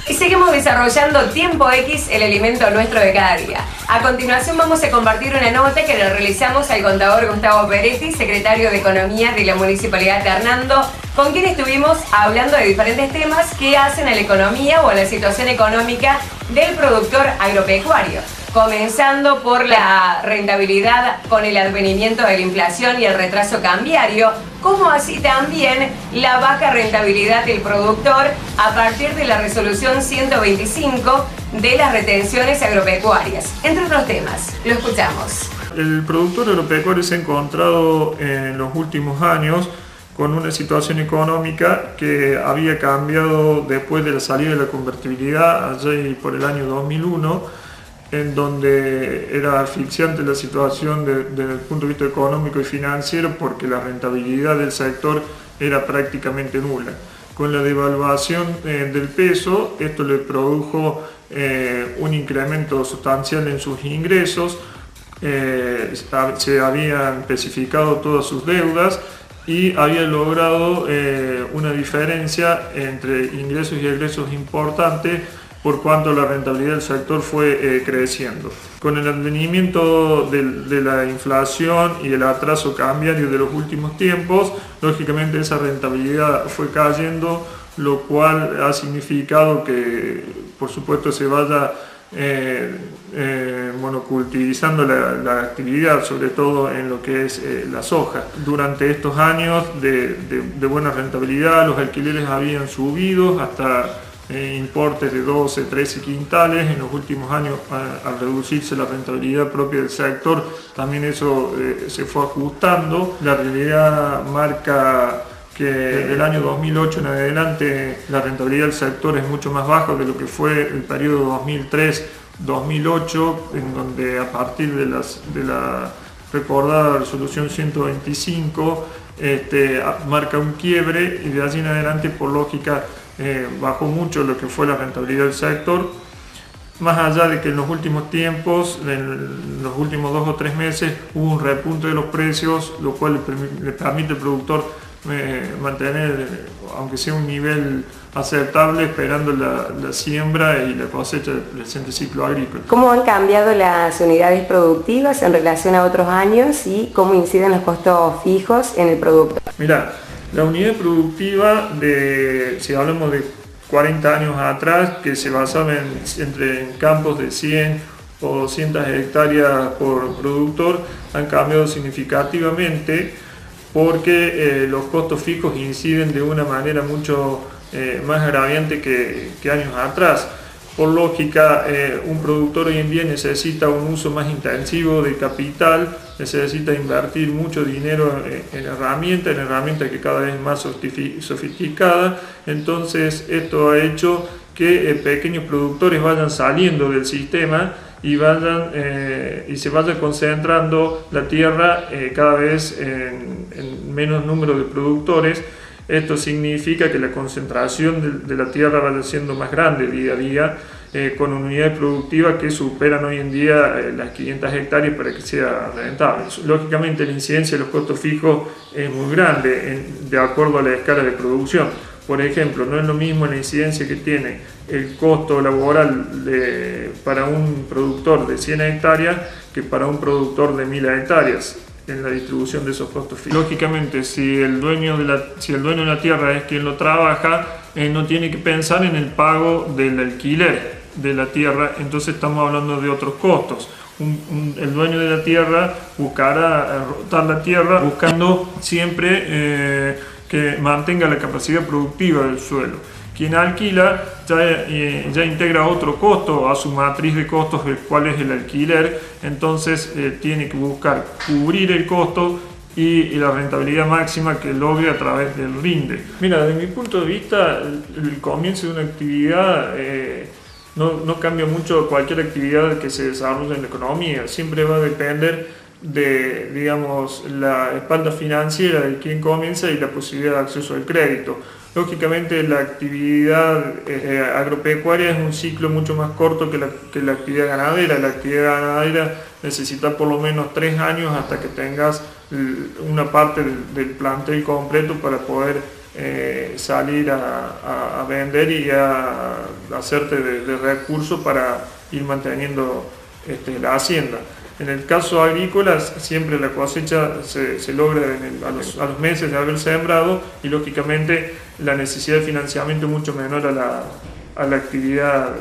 Y seguimos desarrollando Tiempo X, el alimento nuestro de cada día. A continuación vamos a compartir una nota que le realizamos al contador Gustavo Peretti, secretario de Economía de la Municipalidad de Hernando, con quien estuvimos hablando de diferentes temas que hacen a la economía o a la situación económica del productor agropecuario. Comenzando por la rentabilidad con el advenimiento de la inflación y el retraso cambiario, como así también la baja rentabilidad del productor a partir de la resolución 125 de las retenciones agropecuarias, entre otros temas. Lo escuchamos. El productor agropecuario se ha encontrado en los últimos años con una situación económica que había cambiado después de la salida de la convertibilidad allí por el año 2001, en donde era asfixiante la situación desde el punto de vista económico y financiero porque la rentabilidad del sector era prácticamente nula. Con la devaluación del peso, esto le produjo un incremento sustancial en sus ingresos, se habían especificado todas sus deudas y había logrado una diferencia entre ingresos y egresos importante por cuanto la rentabilidad del sector fue creciendo. Con el advenimiento de la inflación y el atraso cambiario de los últimos tiempos, lógicamente esa rentabilidad fue cayendo, lo cual ha significado que, por supuesto, se vaya monocultivizando la actividad, sobre todo en lo que es la soja. Durante estos años de buena rentabilidad, los alquileres habían subido hasta importes de 12, 13 quintales. En los últimos años, al reducirse la rentabilidad propia del sector, también eso se fue ajustando. La realidad marca que desde el año 2008 en adelante la rentabilidad del sector es mucho más baja de lo que fue el periodo 2003-2008, en donde a partir de la recordada resolución 125 marca un quiebre, y de allí en adelante, por lógica, bajó mucho lo que fue la rentabilidad del sector, más allá de que en los últimos tiempos, en los últimos 2 o 3 meses, hubo un repunte de los precios, lo cual le permite al productor mantener, aunque sea un nivel aceptable, esperando la siembra y la cosecha del presente ciclo agrícola. ¿Cómo han cambiado las unidades productivas en relación a otros años y cómo inciden los costos fijos en el producto? Mira, la unidad productiva, si hablamos de 40 años atrás, que se basaba en campos de 100 o 200 hectáreas por productor, han cambiado significativamente porque los costos fijos inciden de una manera mucho más agraviante que años atrás. Por lógica, un productor hoy en día necesita un uso más intensivo de capital, necesita invertir mucho dinero en herramientas que cada vez es más sofisticada. Entonces esto ha hecho que pequeños productores vayan saliendo del sistema y se vaya concentrando la tierra cada vez en menos número de productores. Esto significa que la concentración de la tierra va siendo más grande día a día, con unidades productivas que superan hoy en día las 500 hectáreas para que sea rentable. Lógicamente la incidencia de los costos fijos es muy grande de acuerdo a la escala de producción. Por ejemplo, no es lo mismo la incidencia que tiene el costo laboral para un productor de 100 hectáreas que para un productor de 1000 hectáreas. En la distribución de esos costos fijos. Lógicamente, si el dueño de la tierra es quien lo trabaja, no tiene que pensar en el pago del alquiler de la tierra, entonces estamos hablando de otros costos. El dueño de la tierra buscará rotar la tierra buscando siempre que mantenga la capacidad productiva del suelo. Quien alquila ya integra otro costo a su matriz de costos, el cual es el alquiler, entonces tiene que buscar cubrir el costo y la rentabilidad máxima que logre a través del rinde. Mira, desde mi punto de vista, el comienzo de una actividad no cambia mucho cualquier actividad que se desarrolle en la economía, siempre va a depender de, digamos, la espalda financiera de quien comienza y la posibilidad de acceso al crédito. Lógicamente la actividad agropecuaria es un ciclo mucho más corto que la actividad ganadera. La actividad ganadera necesita por lo menos 3 años hasta que tengas una parte del plantel completo para poder salir a vender y a hacerte de recursos para ir manteniendo la hacienda. En el caso agrícola, siempre la cosecha se logra a los meses de haber sembrado, y lógicamente la necesidad de financiamiento es mucho menor a la actividad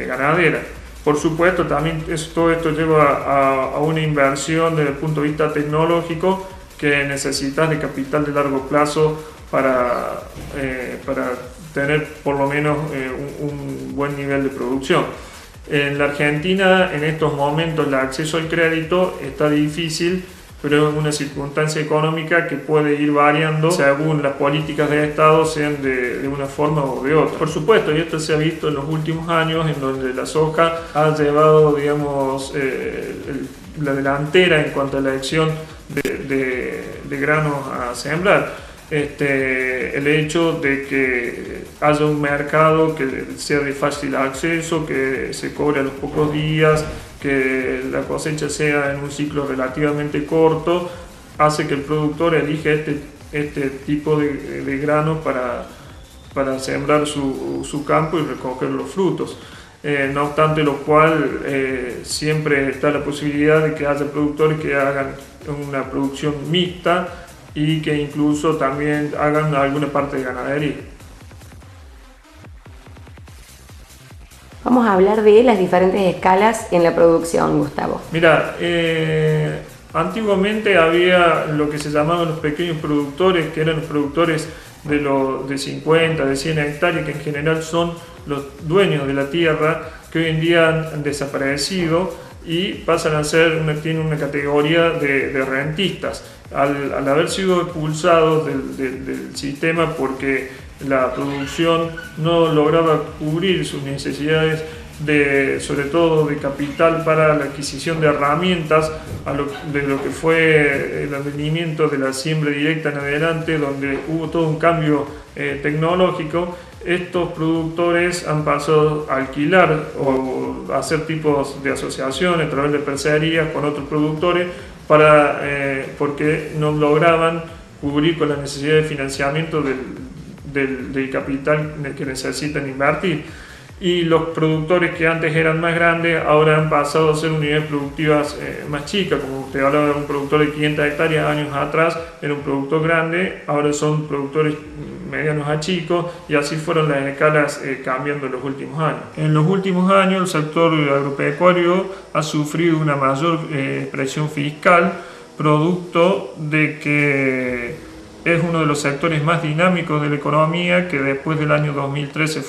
ganadera. Por supuesto, también todo esto lleva a una inversión desde el punto de vista tecnológico, que necesitas de capital de largo plazo para tener por lo menos un buen nivel de producción. En la Argentina, en estos momentos, el acceso al crédito está difícil, pero es una circunstancia económica que puede ir variando según las políticas de Estado sean de una forma o de otra. Por supuesto, y esto se ha visto en los últimos años, en donde la soja ha llevado, digamos, la delantera en cuanto a la elección de granos a sembrar. El hecho de que haya un mercado que sea de fácil acceso, que se cobre a los pocos días, que la cosecha sea en un ciclo relativamente corto, hace que el productor elija este tipo de grano para sembrar su campo y recoger los frutos. No obstante lo cual, siempre está la posibilidad de que haya productores que hagan una producción mixta y que incluso también hagan alguna parte de ganadería. Vamos a hablar de las diferentes escalas en la producción, Gustavo. Mira, antiguamente había lo que se llamaban los pequeños productores, que eran los productores de 50, de 100 hectáreas, que en general son los dueños de la tierra, que hoy en día han desaparecido y pasan a ser tienen una categoría de rentistas. Al haber sido expulsados del sistema porque la producción no lograba cubrir sus necesidades sobre todo de capital para la adquisición de herramientas, de lo que fue el advenimiento de la siembra directa en adelante, donde hubo todo un cambio tecnológico, estos productores han pasado a alquilar o a hacer tipos de asociaciones a través de parcerías con otros productores, porque no lograban cubrir con la necesidad de financiamiento del capital que necesitan invertir. Y los productores que antes eran más grandes ahora han pasado a ser unidades productivas más chicas. Como usted hablaba de un productor de 500 hectáreas años atrás, era un productor grande, ahora son productores medianos a chicos, y así fueron las escalas cambiando en los últimos años. En los últimos años el sector agropecuario ha sufrido una mayor presión fiscal, producto de que es uno de los sectores más dinámicos de la economía, que después del año 2013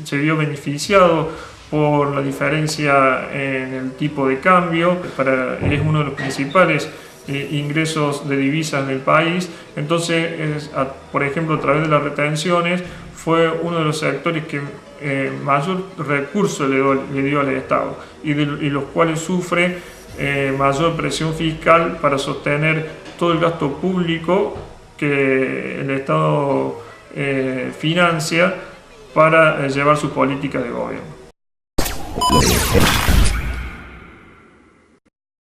se vio beneficiado por la diferencia en el tipo de cambio, es uno de los principales ingresos de divisas del país. Entonces, por ejemplo, a través de las retenciones, fue uno de los sectores que mayor recurso le dio al Estado, y los cuales sufre mayor presión fiscal para sostener todo el gasto público que el Estado financia para llevar su política de gobierno.